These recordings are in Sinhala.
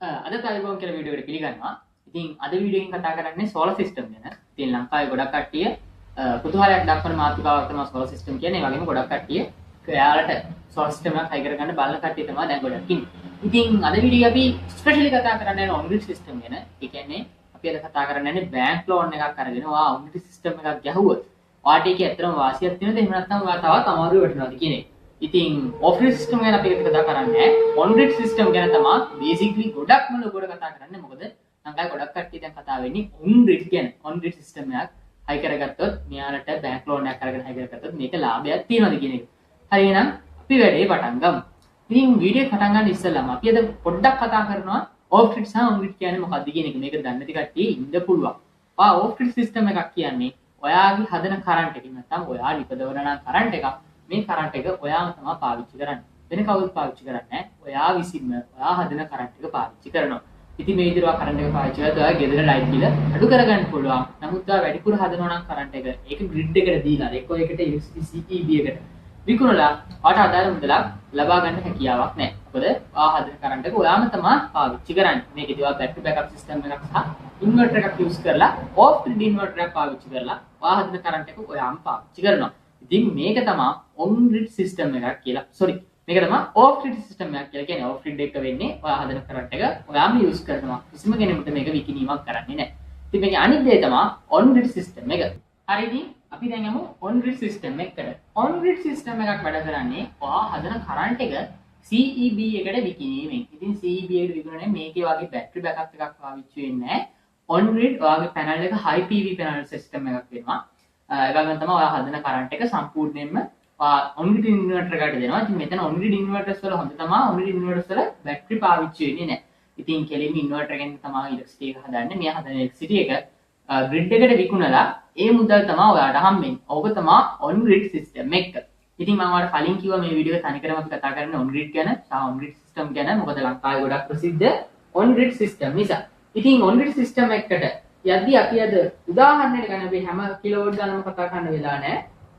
අද තයිබෝන් කියලා වීඩියෝ එකට පිළිගන්නවා. ඉතින් අද වීඩියෝ එකෙන් කතා කරන්නේ සෝලර් සිස්ටම් ගැන. ඉතින් ලංකාවේ ගොඩක් කට්ටිය කුතුහලයක් දක්වන මාතෘකාවක් තමයි සෝලර් සිස්ටම් කියන්නේ. ඒ වගේම ගොඩක් කට්ටිය එයාලට සෝලර් සිස්ටම් එකක් හයි කරගන්න බලන කට්ටිය තමයි දැන් ගොඩක් ඉන්නේ. ඉතින් අද වීඩියෝ අපි ස්පෙෂලි කතා කරන්නේ ඔන් ග්‍රිඩ් සිස්ටම් ගැන. ඒ කියන්නේ අපි අද කතා කරන්නේ බැංක් ලෝන් එකක් අරගෙන ඔන් ග්‍රිඩ් සිස්ටම් එකක් ගැහුවොත් ඔයාට ඒකේ ඇත්තටම වාසියක් තියෙනවද එහෙම නැත්නම් ඔයා තවත් අමාරු වෙටනවද කියන එක. ඉතින් ඔෆ් ග්‍රිඩ් සිස්ටම් ගැන අපි කතා කරන්නේ ඔන් ග්‍රිඩ් සිස්ටම් ගැන තමයි බේසිකලි ගොඩක්ම ලොකුවට කතා කරන්නේ. මොකද ලංකාවේ ගොඩක් කට්ටිය දැන් කතා වෙන්නේ ඔන් ග්‍රිඩ් ගැන. ඔන් ග්‍රිඩ් සිස්ටම් එකක් හයි කරගත්තොත් මෙයාලට බැංක් ලෝන් එකක් අරගෙන හයි කරගත්තොත් මේක ලාභයක් තියෙනවද කියන එක. හරි එහෙනම් අපි වැඩේ පටන් ගමු. ඉතින් වීඩියෝ පටන් ගන්න ඉස්සෙල්ලාම අපි අද පොඩ්ඩක් කතා කරනවා ඔෆ් ග්‍රිඩ් සහ ඔන් ග්‍රිඩ් කියන්නේ මොකක්ද කියන එක. මේක දන්නේ නැති කට්ටිය ඉන්න පුළුවන්. ඔෆ් ග්‍රිඩ් සිස්ටම් එකක් කියන්නේ ඔයාගේ හදන කරන්ට් එකකින් නැත්නම් ඔයා නිපදවන නම් කරන්ට් එකක් මේ කරන්ට් එක ඔයාම තමයි පාවිච්චි කරන්නේ. වෙන කවුරුත් පාවිච්චි කරන්නේ නැහැ. ඔයා විසින්ම ඔයා හදන කරන්ට් එක පාවිච්චි කරනවා. ඉතින් මේ විදිහට ඔයා කරන්ට් එක පාවිච්චි කරලා ඔයා ගෙදර ලයිට් බිල අඩු කරගන්න පුළුවන්. නමුත් ඔයා වැඩිපුර හදනවා නම් කරන්ට් එක ඒක ග්‍රිඩ් එකට දීලා එක්ක ඒකට CEB එකට විකුණලා ඔයාට අදාළ මුදලක් ලබා ගන්න හැකියාවක් නැහැ. මොකද ඔයා හදන කරන්ට් එක ඔයාම තමයි පාවිච්චි කරන්නේ. මේකේදී ඔයා බැටරි බෑකප් සිස්ටම් එකක් සහ ඉන්වර්ටර් එකක් යූස් කරලා ඔෆ් ග්‍රිඩ් ඉන්වර්ටර් එකක් පාවිච්චි කරලා ඔයා හදන කරන්ට් එක ඔයාම පාවිච්චි කරනවා. ඉතින් මේක තමයි ඔන් ග්‍රිඩ් සිස්ටම් එකක් කියලා. මේක තමයි ඔෆ් ග්‍රිඩ් සිස්ටම් එකක් කියලා කියන්නේ. ඔෆ් ග්‍රිඩ් එක වෙන්නේ ඔයා හදන කරන්ට් එක ඔයාම යූස් කරනවා. කිසිම කෙනෙකුට මේක විකිණීමක් කරන්නේ නැහැ. ඉතින් මේකේ අනිත් දේ තමයි ඔන් ග්‍රිඩ් සිස්ටම් එක. හරි ඉතින් අපි දැන් යමු ඔන් ග්‍රිඩ් සිස්ටම් එකකට. ඔන් ග්‍රිඩ් සිස්ටම් එකක් වැඩ කරන්නේ ඔයා හදන කරන්ට් එක CEB එකට විකිණීමෙන්. ඉතින් CEB එකට විකුණන්නේ මේකේ වගේ බැටරි බෑකප් එකක් පාවිච්චි වෙන්නේ නැහැ. ඔන් ග්‍රිඩ් ඔයාගේ පැනල් එක හයි PV පැනල් සිස්ටම් එකක් වෙනවා. ඒ වගේම තමයි ඔයා හදන කරන්ට් එක සම්පූර්ණයෙන්ම ඔන් ග්‍රිඩ් ඉන්වර්ටර් එකට දෙනවා. ඉතින් මෙතන ඔන් ග්‍රිඩ් ඉන්වර්ටර්ස් වල හොඳ තමයි ඔන් ග්‍රිඩ් ඉන්වර්ටර්ස් වල බැටරි පාවිච්චි වෙන්නේ නැහැ. ඉතින් කෙලින්ම ඉන්වර්ටර් එකෙන් තමයි ඉලෙක්ට්‍රිසිටි එක හදන්නේ. මේ හදන ඉලෙක්ට්‍රිසිටි එක ග්‍රිඩ් එකට විකුණලා ඒ මුදල් තමයි ඔයාට හම්බෙන්නේ. ඕක තමයි ඔන් ග්‍රිඩ් සිස්ටම් එක. ඉතින් මම ඔයාලට කලින් කිව්වා මේ වීඩියෝ එක තනිකරම අපි කතා කරන්නේ ඔන් ග්‍රිඩ් ගැන සහ ඔන් ග්‍රිඩ් සිස්ටම් ගැන. මොකද ලංකාවේ ගොඩක් ප්‍රසිද්ධ ඔන් ග්‍රිඩ් සිස්ටම් නිසා. ඉතින් ඔන් ග්‍රිඩ් සිස්ටම් එකකට යද්දී අපි අද උදාහරණයක් ගන්න අපි හැම කිලෝවොට් ගන්නම කතා කරන්න වෙලා නැහැ.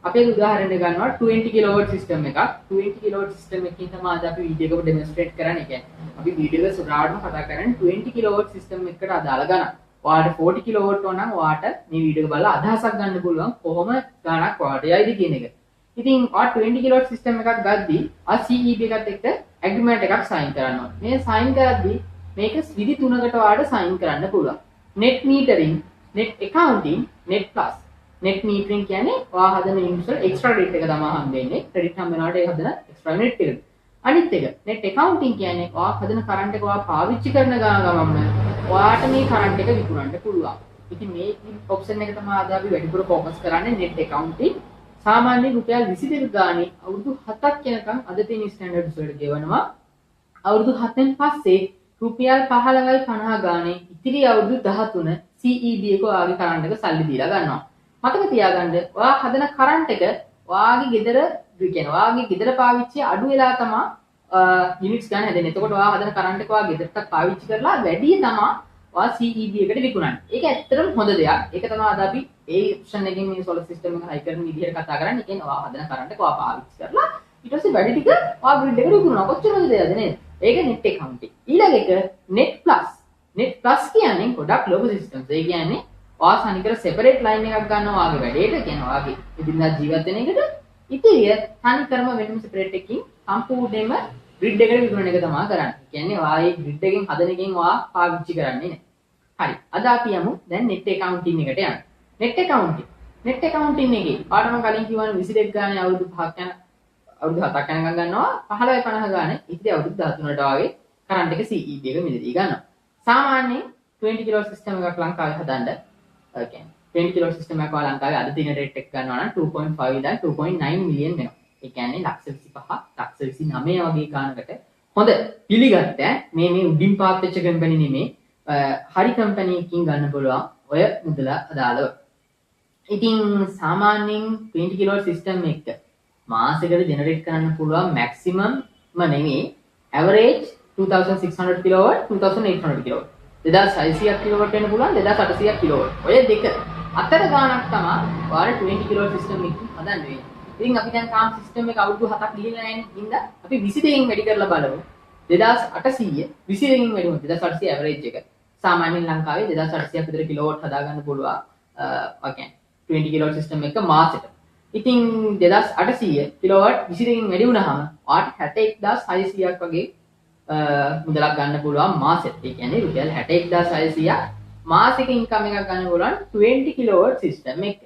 අපි උදාහරණයක් ගන්නවා 20 කිලෝවොට් සිස්ටම් එකක්. 20 කිලෝවොට් සිස්ටම් එකකින් තමයි අද අපි වීඩියෝ එක ඩෙමොන්ස්ට්‍රේට් කරන්නේ. කියන්නේ අපි වීඩියෝ එක සුරාටම කතා කරන්නේ 20 කිලෝවොට් සිස්ටම් එකකට අදාළ ගණන්. ඔයාලට 40 කිලෝවොට් ඕන නම් ඔයාට මේ වීඩියෝ එක බලලා අදහසක් ගන්න පුළුවන් කොහොම ගණක් ඔයාට යයිද කියන එක. ඉතින් ඔයා 20 කිලෝවොට් සිස්ටම් එකක් ගද්දී CEB එකත් එක්ක ඇග්‍රීමන්ට් එකක් සයින් කරන්න ඕනේ. මේ සයින් කරද්දී මේක විදි 3කට ඔයාට සයින් කරන්න පුළුවන්. net metering, net accounting, net plus. net metering කියන්නේ ඔයා හදන ඉන්ෂුර් එක්ස්ට්‍රා ඩේට් එක තමයි හම්බෙන්නේ. ක්‍රෙඩිට් හම්බ වෙනකොට ඒක හදන එක්ස්ට්‍රා net එක. අනිත් එක net accounting කියන්නේ ඔයා හදන කරන්ට් එක ඔයා පාවිච්චි කරන ගමන්ම ඔයාට මේ කරන්ට් එක විකුණන්න පුළුවන්. ඉතින් මේ ඔප්ෂන් එක තමයි අද අපි වැඩිපුර ફોකස් කරන්නේ net accounting. සාමාන්‍ය රුපියල් 22 ගානේ අවුරුදු 7ක් යනකම් අද තියෙන ස්ටෑන්ඩඩ්ස් වලට ගෙවනවා. අවුරුදු 7න් පස්සේ රුපියල් 15.50 ගානේ ඉතිරි අවුරුදු 13 CEB එක ඔයාගේ කරන්ට් එක සල්ලි දීලා ගන්නවා. මතක තියාගන්න ඔයා හදන කරන්ට් එක ඔයාගේ ගෙදර කියන්නේ ඔයාගේ ගෙදර පාවිච්චි අඩු වෙලා තමයි යුනිට්ස් ගන්න හැදෙන්නේ. එතකොට ඔයා හදන කරන්ට් එක ඔයා ගෙදරට පාවිච්චි කරලා වැඩි තමයි ඔයා CEB එකට විකුණන්නේ. ඒක ඇත්තටම හොඳ දෙයක්. ඒක තමයි අද අපි ඒ ඔප්ෂන් එකෙන් මේ සෝලර් සිස්ටම් එක හයි කරන විදිහට කතා කරන්නේ. ඒ කියන්නේ ඔයා හදන කරන්ට් එක ඔයා පාවිච්චි කරලා ඊට පස්සේ වැඩි ටික ඔයා ග්‍රිඩ් එකට විකුණනවා. කොච්චර හොඳ දෙයක්ද නේද? ඒක net accounting. ඊළඟ එක net plus. net plus කියන්නේ ගොඩක් ලොකු සිස්ටම්ස්. ඒ කියන්නේ ඔයා සනිකර සෙපරේට් ලයින් එකක් ගන්නවා ඔයාගේ වැඩේට. කියන්නේ ඔයාගේ ඉදින්දා ජීවත් වෙන එකට ඉතිරිය තනිකරම වෙනම සෙපරේට් එකකින් සම්පූර්ණයෙන්ම ග්‍රිඩ් එකට විකුණන එක තමයි කරන්නේ. කියන්නේ ඔයා මේ ග්‍රිඩ් එකෙන් හදන එකෙන් ඔයා පාවිච්චි කරන්නේ නැහැ. හරි. අද අපි යමු දැන් net accounting එකට යන්න. net accounting. net accounting එකේ ඔයාලට මම කලින් කිව්වා 22 ගානේ අවුරුදු 5ක් යන අවුරුදු 7ක් යනකම් ගන්නවා 15.50 ගානේ ඉතිරි අවුරුදු 13ට වගේ කරන්ට් එක CEB එක මිලදී ගන්නවා. සාමාන්‍යයෙන් 20 කිලෝ සිස්ටම් එකක් ලංකාවේ හදන්න කියන්නේ 20 කිලෝ සිස්ටම් එකක් ලංකාවේ අද තියෙන රේට් එක ගන්නවා නම් 2.5 ඉඳන් 2.9 මිලියන් වෙනවා. ඒ කියන්නේ ලක්ෂ 25 ලක්ෂ 29 වගේ ගානකට හොඳ පිළිගත්ත මේ උඩින් පාත් වෙච්ච කම්පැනි නෙමේ හරි කම්පැනි එකකින් ගන්න පුළුවන් ඔය මුදල අදාළව. ඉතින් සාමාන්‍යයෙන් 20 කිලෝ සිස්ටම් එක මාසෙකට ජෙනරේට් කරන්න පුළුවන් මැක්සිමම් නෙමෙයි ඇවරේජ් 2600 කිලෝවොට් 2800 කිලෝවොට් 2600ක් කිලෝවොට් වෙන්න පුළුවන් 2800ක් කිලෝවොට් ඔය දෙක අතර ගානක් තමයි ඔයාලා 20 කිලෝ සිස්ටම් එකකින් හදන්න වෙන්නේ. ඉතින් අපි දැන් තාම සිස්ටම් එක අවුරුදු 7ක් ගිහිල්ලා නැහැ නේද? අපි 22න් වැඩි කරලා බලමු. 2800 22කින් වැඩි වුණා 2800 ඇවරේජ් එක. සාමාන්‍යයෙන් ලංකාවේ 2800ක් විතර කිලෝවොට් හදාගන්න පුළුවන්. ඔය කියන්නේ 20 කිලෝවොට් සිස්ටම් එක මාසෙට. ඉතින් 2800 කිලෝවොට් 22කින් වැඩි වුණාම ඔයාට 61600ක් වගේ මුදලක් ගන්න පුළුවන් මාසෙට. ඒ කියන්නේ රුපියල් 61600ක් මාසික ඉන්කම් එකක් ගන්න පුළුවන් 20 කිලෝවොට් සිස්ටම් එක.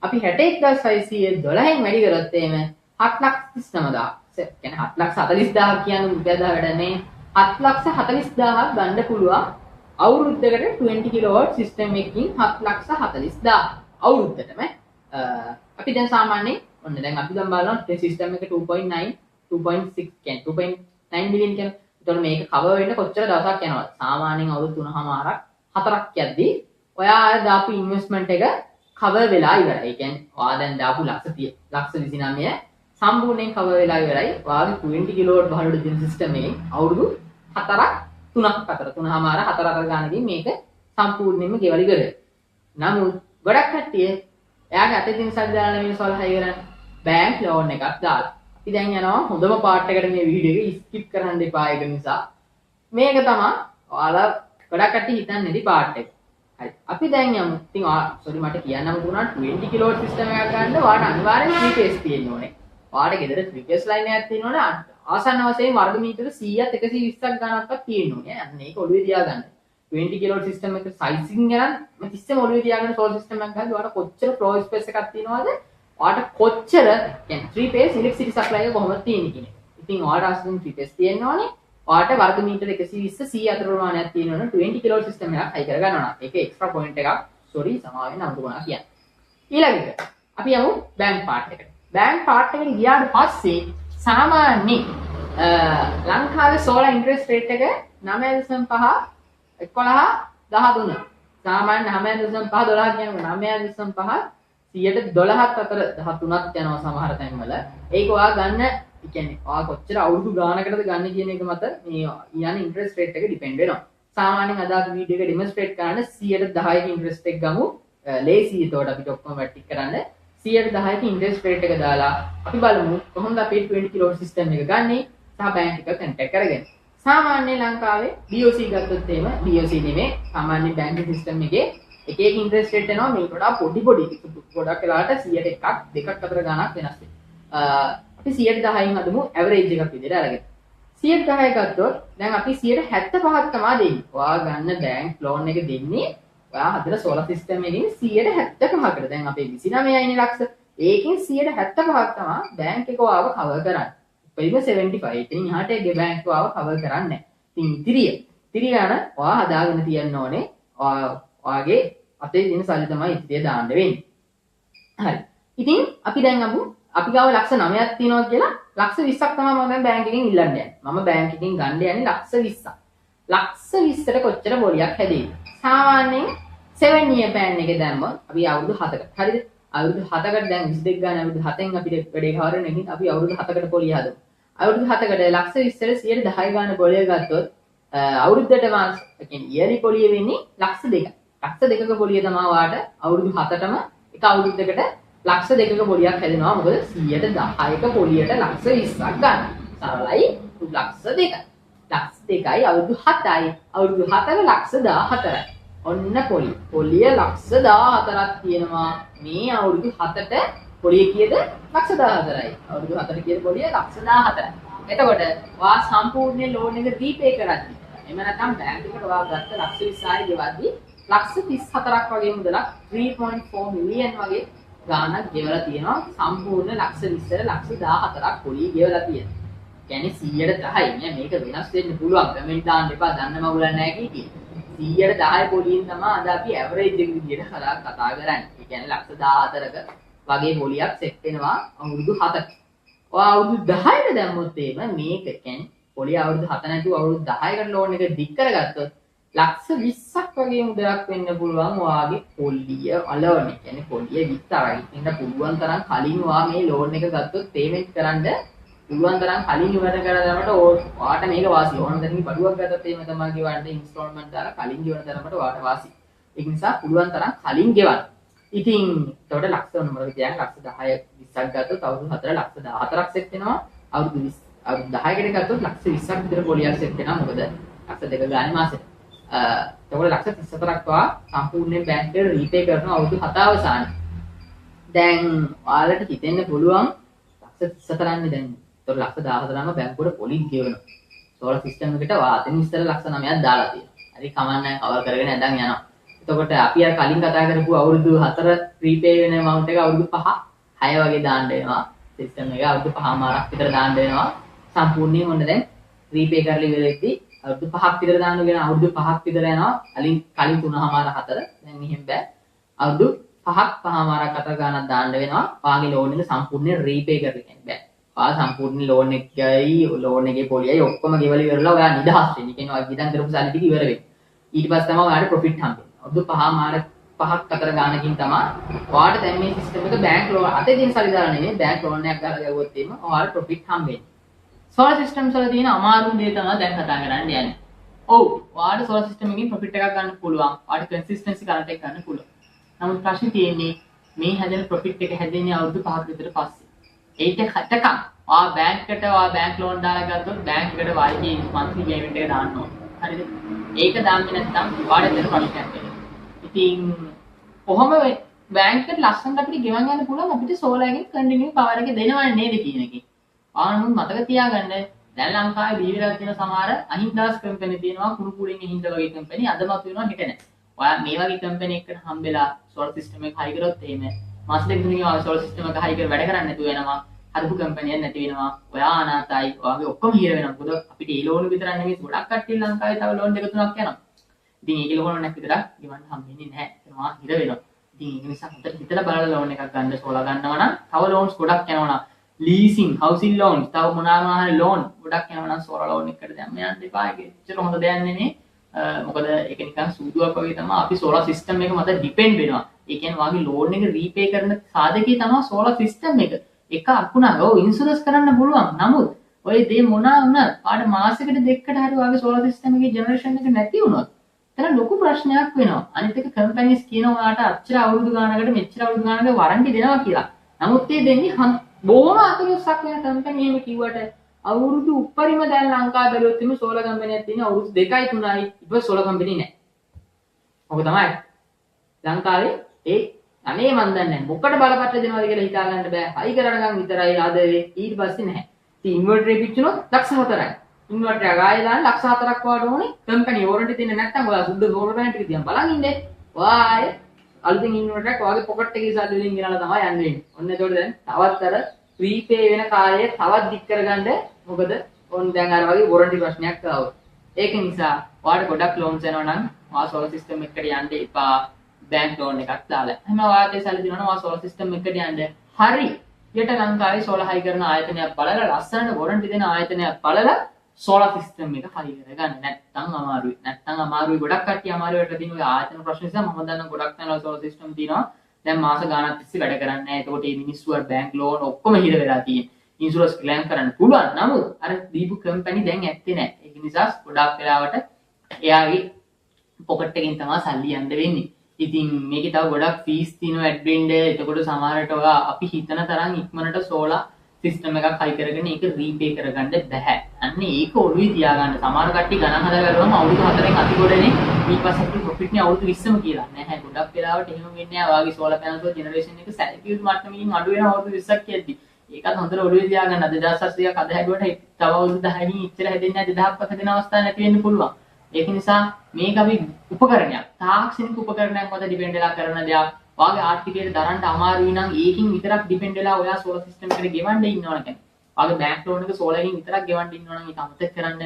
අපි 61600 12න් වැඩි කරොත් එහෙම 7,39,000. ඒ කියන්නේ 7,40,000 කියන රුපියල් 10 වැඩ නේ. 7,40,000ක් ගන්න පුළුවන් අවුරුද්දකට 20 කිලෝවොට් සිස්ටම් එකකින් 7,40,000 අවුරුද්දටම. අපි දැන් සාමාන්‍යයෙන් ඔන්න දැන් අපි දැන් බලනවා මේ සිස්ටම් එක 2.9 2.6 කියන්නේ 2.9 මිලියන් කියන. ඒතකොට මේක කවර් වෙන්න කොච්චර දවසක් යනවද? සාමාන්‍යයෙන් අවුරුදු 3මාරක් 4ක් යද්දී ඔයා දාපු ඉන්වෙස්ට්මන්ට් එක කවර් වෙලා ඉවරයි. ඒ කියන්නේ ඔයා දැන් දාපු ලක්ෂ 29 සම්පූර්ණයෙන් කවර් වෙලා ඉවරයි. ඔයාගේ 20 කිලෝවොට් බහුල දෙන සිස්ටම් එකෙන් අවුරුදු 3මාර 4 ගානකින් මේක සම්පූර්ණයෙන්ම ගෙවලා ඉවරයි. නමුත් ගොඩක් කට්ටිය එයාගේ අතේ තියෙන සල්ලි දාලා නෙමෙයි සොල්හයි කරන්නේ. බැංක් ලෝන් එකක් දාලා. අපි දැන් යනවා හොඳම පාර්ට් එකට මේ වීඩියෝ එක ස්කිප් කරන්න එපා ඒක නිසා. මේක තමයි ඔයාලා ගොඩක් කට්ටිය හිතන්නේ නැති පාර්ට් එක. හරි. අපි දැන් යමු. ඉතින් සෝරි මට කියන්නම දුන්නා 20 කිලෝවොට් සිස්ටම් එකක් ගන්න ඔයාට අනිවාර්යෙන් 3 phase තියෙන්න ඕනේ. ඔයාට ගෙදර 3 phase line එකක් තියෙන්න ඕනේ. ආසන්න වශයෙන් වර්ග මීටර 100ත් 120ක් ගණන්වත් තියෙන්න ඕනේ. අන්න ඒක ඔළුවේ තියාගන්න. 20 කිලෝවොට් සිස්ටම් එක සයිසින් ගණන් මම තිස්සෙම ඔළුවේ තියාගෙන සෝල් සිස්ටම් එකක් ගහද්දී ඔයාට කොච්චර ෆ්ලෝ ස්පේස් එකක් තියෙනවද? ඔයාට කොච්චර කියන්නේ 3 phase ඉලෙක්ට්‍රිසිටි සප්ලයි එක කොහොමද තියෙන්නේ කියන එක. ඉතින් ඔයාට අසලින් 3 phase තියෙන්න ඕනේ. ඔයාට වර්ග මීටර 120 100 අතර ප්‍රමාණයක් තියෙනවනේ 20 කිලෝවොට් සිස්ටම් එකක් හයි කර ගන්නවා. ඒක එක්ස්ට්‍රා පොයින්ට් එකක්. සෝරි සමාවෙන්න අමුතුණා කියන්නේ. ඊළඟට අපි යමු බැංක් පාර්ට් එකට. බැංක් පාර්ට් එකට ගියාට පස්සේ සාමාන්‍යයෙන් ලංකාවේ සෝලාර් ඉන්ටරෙස්ට් රේට් එක 9.5 11 13 සාමාන්‍ය 9.5 12 කියන්නේ 9.5 112ත් අතර 13ක් යනවා සමහර තැන්වල. ඒක ඔයා ගන්න, ඒ කියන්නේ ඔයා කොච්චර අවුරුදු ගානකටද ගන්න කියන එක මත මේ යන ඉන්ටරෙස්ට් රේට් එක ඩිපෙන්ඩ් වෙනවා. සාමාන්‍යයෙන් අද අපි වීඩියෝ එක ඩෙමොන්ස්ට්‍රේට් කරන්න 10% ක ඉන්ටරෙස්ට් එක ගමු. ලේසි ඒතකොට අපිට ඔක්කොම වැටික් කරන්න 10% ක ඉන්ටරෙස්ට් රේට් එක දාලා අපි බලමු කොහොමද අපි 20 කිලෝවොට් සිස්ටම් එක ගන්නේ සහ බැංක් එක කන්ටැක්ට් කරගෙන. සාමාන්‍ය ලංකාවේ DOC ගත්තොත් එහෙම DOC නෙමෙයි සාමාන්‍ය බැංක් සිස්ටම් එකේ එක එක ඉන්ටරෙස්ට් රේට් එනවා මේකට වඩා පොඩි ගොඩක් වෙලාවට 100ට එකක් දෙකක් අතර ගණක් වෙනස් වෙනවා. අපි 110න් හදමු ඇවරේජ් එකක් විදිහට අරගෙන. 110 ගත්තොත් දැන් අපි 75ක් තමයි දෙන්නේ. ඔයා ගන්න බැංක් ලෝන් එක දෙන්නේ ඔයා හදලා සෝලාර් සිස්ටම් එකකින් 175කට. දැන් අපේ 29යිනේ ලක්ෂ. ඒකෙන් 175ක් තමයි බැංක් එක ඔයාව කවර් කරන්නේ. උපරිම 75. ඉතින් එහාට ඒ බැංක් ඔයාව කවර් කරන්නේ නැහැ. ඉතින් ඉතිරිය යන ඔයා හදාගෙන තියන්න ඕනේ. ඔයාගේ අතේ තියෙන සල්ලි තමයි ඉතිරිය දාන්න වෙන්නේ. හරි. ඉතින් අපි දැන් අපි ගාව ලක්ෂ 9ක් තියෙනවා කියලා ලක්ෂ 20ක් තමයි මම දැන් බැංක් එකෙන් ඉල්ලන්න යන්නේ. මම බැංක් එකෙන් ගන්න යන්නේ ලක්ෂ 20ක්. ලක්ෂ 20ට කොච්චර බොලියක් හැදෙයිද? සාමාන්‍යයෙන් 7 year plan එකේ දැම්මොත් අපි අවුරුදු 7කට. හරිද? අවුරුදු 7කට දැන් 22 ගන්න අවුරුදු 7න් අපිට වැඩේ කවර වෙන අපි අවුරුදු 7කට පොලිය හදමු. අවුරුදු 7කට ලක්ෂ 20ට 110 ගන්න පොලිය ගත්තොත් අවුරුද්දට මාස කියන්නේ ඉයර්ලි පොලිය වෙන්නේ ලක්ෂ 2ක්. ලක්ෂ 2ක පොලිය තමයි වාට අවුරුදු 7ටම එක අවුරුද්දකට ලක්ෂ 2ක පොලියක් හැදෙනවා. මොකද 110ක පොලියට ලක්ෂ 20ක් ගන්න. සරලයි ලක්ෂ 2යි. ලක්ෂ 2යි අවුරුදු 7යි. අවුරුදු 7ක ලක්ෂ 14යි. ඔන්න පොලිය ලක්ෂ 14ක් තියෙනවා. මේ අවුරුදු 7ට පොලිය කීයද? ලක්ෂ 14යි. අවුරුදු 4ට කීයද පොලිය? ලක්ෂ 14යි. එතකොට වා සම්පූර්ණ ලෝන් එක රීපේ කරද්දී එහෙම නැත්නම් බැංක් එකට වා ගත්ත ලක්ෂ 20යි ගෙවද්දී ලක්ෂ 34ක් වගේ මුදලක් 3.4 මිලියන් වගේ ගාණක් ගෙවලා තියෙනවා. සම්පූර්ණ ලක්ෂ 20ට ලක්ෂ 14ක් පොලිය ගෙවලා තියෙනවා. කියන්නේ 100ට 10යි. මේක වෙනස් වෙන්න පුළුවන්. කමෙන්ට් දාන්න එපා. දන්න මගුලක් නැහැ කීකී. 100ට 10 පොලියෙන් තමයි අද අපි ඇවරේජ් එක විදියට කතා කරන්නේ. ඒ කියන්නේ ලක්ෂ 14ක වගේ පොලියක් සෙට් වෙනවා අවුරුදු 7ක. ඔය අවුරුදු 10ට දැම්මොත් එහෙම මේක කියන්නේ පොලිය අවුරුදු 7 නැතුව අවුරුදු 10කට ලෝන් එක ඩික් කරගත්තොත් ලක්ෂ 20ක් වගේ මුදලක් වෙන්න පුළුවන් ඔයාගේ පොලිය අලවන. කියන්නේ පොලිය විතරයි. ඉතින් පුළුවන් තරම් කලින් ඔයා මේ ලෝන් එක ගත්තොත් පේමන්ට් කරන්න පුළුවන් තරම් කලින් ඉවර කරගන්නකොට ඔයාට මේක වාසි. ඕන දෙයක් බඩුවක් ගත්තත් එහෙම තමයි ගෙවන්න ඉන්ස්ටෝල්මන්ට් දාලා කලින් ගෙවන තරමට ඔයාට වාසි. ඒක නිසා පුළුවන් තරම් කලින් ගෙවන්න. ඉතින් ඒකට ලක්ෂ මොනවද කියන්නේ ලක්ෂ 10 20ක් ගත්තොත් අවුරුදු 4 ලක්ෂ 14ක් සෙට් වෙනවා. අවුරුදු 10කට ගත්තොත් ලක්ෂ 20ක් විතර පොලියක් සෙට් වෙනවා. මොකද ලක්ෂ 2 ගානේ මාසෙට. එතකොට ලක්ෂ 34ක් වා සම්පූර්ණයෙන් බැංක් එකට රීපේ කරන අවුරුදු 7 අවසානයේ. දැන් ඔයාලට හිතෙන්න පුළුවන් ලක්ෂ 34න්නේ දැන්. එතකොට ලක්ෂ 14ම බැංකුවට පොලික් ගෙවනවා. සෝලර් සිස්ටම් එකට වාතෙන් ඉස්සර ලක්ෂ 9ක් දාලා තියෙනවා. හරි කමන්නේ කවර් කරගෙන ඇඳන් යනවා. එතකොට අපි අර කලින් කතා කරපු අවුරුදු 4 රීපේ වෙන amount එක අවුරුදු 5 6 වගේ දාන්න වෙනවා. සිස්ටම් එක අවුරුදු 5මාරක් විතර දාන්න වෙනවා. සම්පූර්ණයෙන් ඔන්න දැන් රීපේ කරලා ඉවරෙද්දී අවුරුදු 5ක් විතර දාන්න කියන අවුරුදු 5ක් විතර යනවා. කලින් 3මාර 4 දැන් මෙහෙම බෑ. අවුරුදු 5මාරක් 4 ගානක් දාන්න වෙනවා. වාගේ ලෝන් එක සම්පූර්ණයෙන් රීපේ කරලා කියන්නේ බෑ. ඔයා සම්පූර්ණ ලෝන් එකයි ලෝන් එකේ පොලියයි ඔක්කොම ගෙවලා ඉවරලා ඔයා නිදහස් වෙන්න. ඒ කියන්නේ ඔයා ගිදන් කරපු සල්ලි ටික ඉවර වෙන්නේ. ඊට පස්සේ තමයි ඔයාලට ප්‍රොෆිට් හම්බෙන්නේ. අවුරුදු 5ක් 4 ගානකින් තමයි ඔයාලට දැන් මේ සිස්ටම් එක බැංක් ලෝන් අතේ තියෙන සල්ලි දාලා නෙමෙයි බැංක් ලෝන් එකක් ගහලා ගවුවොත් එimhe ඔයාලට ප්‍රොෆිට් හම්බෙන්නේ. සෝලර් සිස්ටම්ස් වල තියෙන අමාරුම දේ තමයි දැන් කතා කරන්න යන්නේ. ඔව් ඔයාලට සෝලර් සිස්ටම් එකකින් ප්‍රොෆිට් එකක් ගන්න පුළුවන්. ඔයාලට කන්සිස්ටන්සි කරන්ට් එක ගන්න පුළුවන්. නමුත් ප්‍රශ්නේ තියෙන්නේ මේ හැදෙන ප්‍රොෆිට් එක හැදෙන්නේ අවුරුදු 5ක් විතර පස්සේ. ඒක හතකම් ඔයා බැංක් බැංක් ලෝන් දාලා ගත්තොත් බැංක් එකට වාරිකේ මන්ත්ලි පේමන්ට් එක දාන්න ඕන. හරිද? ඒක දාන්නේ නැත්නම් ඔයාලට දෙන ප්‍රශ්නයක් වෙනවා. ඉතින් කොහොම බැංක් එකට ලස්සනට අපිට ගෙවන් යන්න පුළුවන් අපිට සෝලර් එකෙන් කන්ටිනියු පවර් එක දෙනවන්නේ නේද කියන එකේ. ආනමුත් මතක තියාගන්න දැන් ලංකාවේ බීවිලා තියෙන සමහර අහින්දාස් කම්පැනි තියෙනවා කුණු කුඩින් හින්දා වගේ කම්පැනි අදමත් වෙනවා හිට නැහැ. ඔයා මේ වගේ කම්පැනි එකකට හම්බෙලා සෝලර් සිස්ටම් එක හයි කරොත් එහෙම මාස දෙක තුනකින් ඔයා සෝලර් සිස්ටම් එක හයි කර වැඩ කරන්නේ නැතුව වෙනවා. හදපු කම්පැනියක් නැති වෙනවා. ඔයා අනාතයි. ඔයාගේ ඔක්කොම හිර වෙනවා. මොකද අපිට ඒ ලෝන් විතරක් නෙමෙයි ගොඩක් කට්ටිය ලංකාවේ තව ලෝන් දෙක තුනක් යනවා. ඉතින් ඒකේ ලෝන් එකක් විතරක් ගෙවන්න හම්බෙන්නේ නැහැ. ඒනවා හිර වෙනවා. ඉතින් ඒක නිසා හොඳට හිතලා බලලා ලෝන් එකක් ගන්න සෝලා ගන්නවා නම් තව ලෝන්ස් ගොඩක් යනවා නම් ලීසින් හවුසින් ලෝන් තව මොනවා හරි ලෝන් ගොඩක් යනවා නම් සෝලා ලෝන් එකකට දැම්ම යන්න එපා. ඒක ඇත්තට හොඳ දෙයක් නෙමෙයි. මොකද ඒක නිකන් සූදුවක් වගේ තමයි අපි සෝලා සිස්ටම් එක මත ඩිපෙන්ඩ් වෙනවා. ඒ කියන්නේ වාගේ ලෝන් එක රීපේ කරන සාධකේ තමයි සෝලා සිස්ටම් එක. එක අකුණක් ඔව් ඉන්ෂුරන්ස් කරන්න පුළුවන්. නමුත් ඔය දේ මොනවා වුණත් ආට මාසෙකට දෙකකට හරි වාගේ සෝලාර් සිස්ටම් එකේ ජෙනරේෂන් එක නැති වුණොත් එතන ලොකු ප්‍රශ්නයක් වෙනවා. අනිත් එක කම්පැනිස් කියනවා ඔයාලට අච්චර අවුරුදු ගානකට මෙච්චර අවුරුදු ගානකට වරන්ටි දෙනවා කියලා. නමුත් ඒ දෙන්නේ බොහොම අතලොස්සක් වෙන කම්පැනි එහෙම කිව්වට අවුරුදු උපරිම දැන් ලංකාවේ බැලුවොත් එimhe සෝලාර් කම්පැනියක් තියෙන අවුරුදු 2යි 3යි ඉතින් සෝලාර් කම්පැනි නැහැ. ඔක තමයි ලංකාවේ ඒ අනේ මන් දන්නේ මොකට බලපත්‍ර දෙනවද කියලා හිතා ගන්න බෑ. හයි කරනකම් විතරයි ආදරේ ඊට පස්සේ නැහැ. ඉතින් ඉන්වර්ටර් එක පිච්චුනොත් ලක්ෂ 4යි. ඉන්වර්ටර් එක ආයෙ දාන්න ලක්ෂ 4ක් වාට ඕනේ. කම්පැනි වොරන්ටි දෙන්නේ නැත්නම් ඔයා සුද්ධ සෝලර් පැනල් ටික දිහා බලන් ඉන්නේ. ඔයා ආයෙ අලුතින් ඉන්වර්ටර් එකක් ඔයාගේ පොකට් එකේ සල්ලි වලින් ගෙනලා තමයි යන්න වෙන්නේ. ඔන්න ඒතකොට දැන් තවත් අර ප්‍රීපේ වෙන කාර්යය තවත් දික් කරගන්න මොකද ඔන්න දැන් අර වගේ වොරන්ටි ප්‍රශ්නයක් ආවොත්. ඒක නිසා ඔයාලට ගොඩක් ලෝන්ස් එනවා නම් ඔයා සෝලර් සිස්ටම් එකකට යන්න එපා. බැංක් ලෝන් එකක් දාලා. එහෙනම් ඔයාට සල්ලි දෙනවා නම් ඔයා සෝලර් සිස්ටම් එකකට යන්න. හරි. යට ලංකාවේ සෝලර් හයි කරන ආයතනයක් බලලා ලස්සනට වොරන්ටි දෙන ආයතනයක් බලලා සෝලර් සිස්ටම් එක හයි කරගන්න. නැත්තම් අමාරුයි. නැත්තම් අමාරුයි ගොඩක් කට්ටිය අමාරුවට තියෙන ඔය ආයතන ප්‍රශ්න නිසා මම දන්න ගොඩක් තැන්වල සෝලර් සිස්ටම් තියෙනවා. දැන් මාස ගාණක් තිස්සේ වැඩ කරන්නේ නැහැ. ඒකෝට මේ මිනිස්සු අර බැංක් ලෝන් ඔක්කොම හිර වෙලා තියෙන්නේ. ඉන්ෂුරන්ස් ක්ලේම් කරන්න පුළුවන්. නමුත් අර දීපු කම්පැනි දැන් ඇත්තේ නැහැ. ඒක නිසා ගොඩක් වෙලාවට එයාගේ පොකට් එකෙන් තමයි සල්ලි යන්න වෙන්නේ. ඉතින් මේකේ තව ගොඩක් ෆීස් තියෙනවා ඇඩ්මින් ඩේ. එතකොට සමහරට ඔයා අපි හිතන තරම් ඉක්මනට සෝලා සිස්ටම් එකක් හයි කරගෙන ඒක රීපේ කරගන්න බෑ. අන්න ඒක ඔළුවේ තියාගන්න. සමහර කට්ටිය ගණන් හදලා බලුවම අවුරුදු 4න් අති ගොඩනේ ඊට පස්සේ අපිට ප්‍රොෆිට් නේ අවුරුදු 20ම කියලා. නැහැ ගොඩක් වෙලාවට එහෙම වෙන්නේ නැහැ. ඔයාගේ සෝලා පැනල්ස් වල ජෙනරේෂන් එක සැලකියුතු මට්ටමකින් අඩු වෙන අවුරුදු 20ක් කියද්දි. ඒකත් හොඳට ඔළුවේ තියාගන්න. 2800ක් අද හැදුවට තව අවුරුදු 10කින් ඉච්චර හැදෙන්නේ නැහැ. 2000ක් පස්සේ දෙන අවස්ථා නැති වෙන්න පුළුවන්. ඒක නිසා මේක අපි උපකරණයක් තාක්ෂණික උපකරණයක් මත ඩිපෙන්ඩ් වෙලා කරන දෙයක්. ඔයාගේ ආර්ථිකයට දරන්න අමාරුයි නම් ඒකින් විතරක් ඩිපෙන්ඩ් වෙලා ඔයා සෝලර් සිස්ටම් එකට ගෙවන්න ඉන්නවනේ කියන්නේ. ඔයාගේ බැංක් ලෝන් එක සෝලර් එකකින් විතරක් ගෙවන්න ඉන්නවනම් ඒක අමතක කරන්න.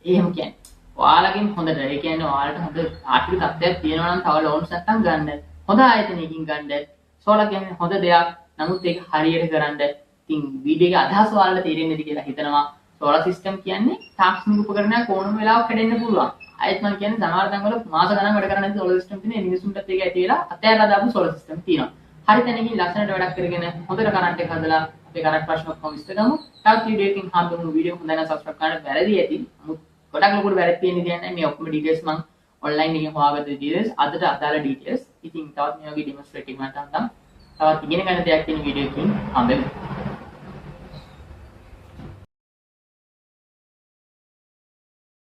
එහෙම කියන්නේ. ඔයාලගෙන් හොඳට ඒ කියන්නේ ඔයාලට හොඳ ආර්ථික තත්ත්වයක් තියෙනවා නම් තව ලෝන්ස් නැත්තම් ගන්න. හොඳ ආයතනයකින් ගන්න. සෝලර් කියන්නේ හොඳ දෙයක්. නමුත් ඒක හරියට කරන්න. ඉතින් වීඩියෝ එකේ අදහස ඔයාලට තේරෙන්නේද කියලා හිතනවා. සෝලර් සිස්ටම් කියන්නේ තාක්ෂණික උපකරණයක් ඕනම වෙලාවක කැඩෙන්න පුළුවන්. ආයෙත් මම කියන්නේ සමහර තැන්වල මාස ගණන් වැඩ කරන්නේ සෝලර් සිස්ටම් තියෙන මිනිසුන්ටත් ඒක ඇති වෙලා අතහැරලා දාපු සෝලර් සිස්ටම් තියෙනවා. හරි තැනකින් ලස්සනට වැඩක් කරගෙන හොඳට කරන්ට් එක හදලා අපේ කරන්ට් ප්‍රශ්න ඔක්කොම විසඳගමු. තවත් වීඩියෝ එකකින් හම්බෙමු. වීඩියෝ හොඳ නම් සබ්ස්ක්‍රයිබ් කරන්න බැරදී ඇති. නමුත් ගොඩක් ලොකුට වැරදි තියෙන දෙයක් මේ ඔක්කොම ඩීටේල්ස් මම ඔන්ලයින් එකෙන් හොයාගත්ත ඩීටේල්ස් අදට අදාළ ඩීටේල්ස්. ඉතින් තවත් මේ වගේ ඩෙමොන්ස්ට්‍රේටිව් මට අන්නම්. තවත් ඉගෙන ගන්න දෙයක් තියෙන වීඩියෝ එකකින් හම්බෙමු.